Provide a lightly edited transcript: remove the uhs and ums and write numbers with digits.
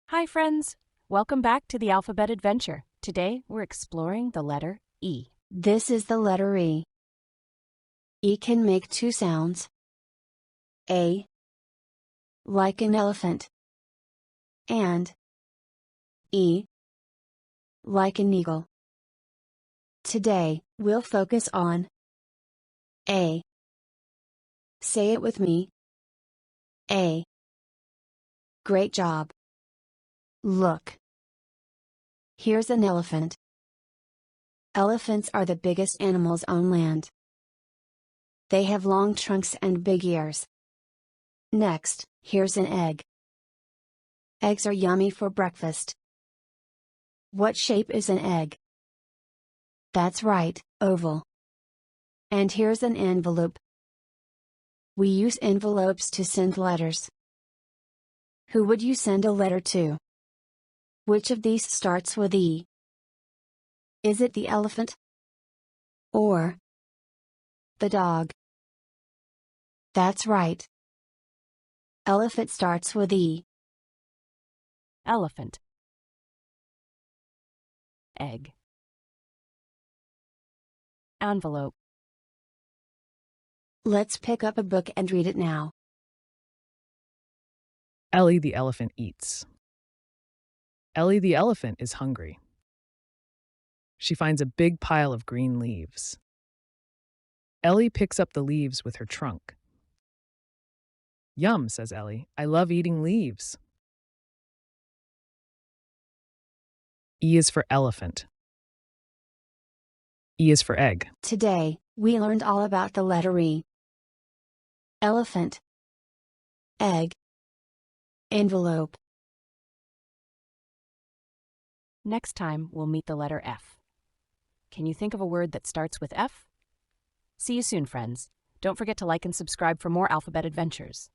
Hi, friends. Welcome back to the Alphabet Adventure. Today, we're exploring the letter E. This is the letter E. E can make two sounds. A, like an elephant, and E, like an eagle. Today, we'll focus on A. Say it with me. A. Great job. Look. Here's an elephant. Elephants are the biggest animals on land. They have long trunks and big ears. Next, here's an egg. Eggs are yummy for breakfast. What shape is an egg? That's right, oval. And here's an envelope. We use envelopes to send letters. Who would you send a letter to? Which of these starts with E? Is it the elephant? Or the dog? That's right. Elephant starts with E. Elephant. Egg. Envelope. Let's pick up a book and read it now. Ellie the elephant eats. Ellie the elephant is hungry. She finds a big pile of green leaves. Ellie picks up the leaves with her trunk. Yum, says Ellie. I love eating leaves. E is for elephant. E is for egg. Today, we learned all about the letter E. Elephant. Egg. Envelope. Next time, we'll meet the letter F. Can you think of a word that starts with F? See you soon, friends. Don't forget to like and subscribe for more alphabet adventures.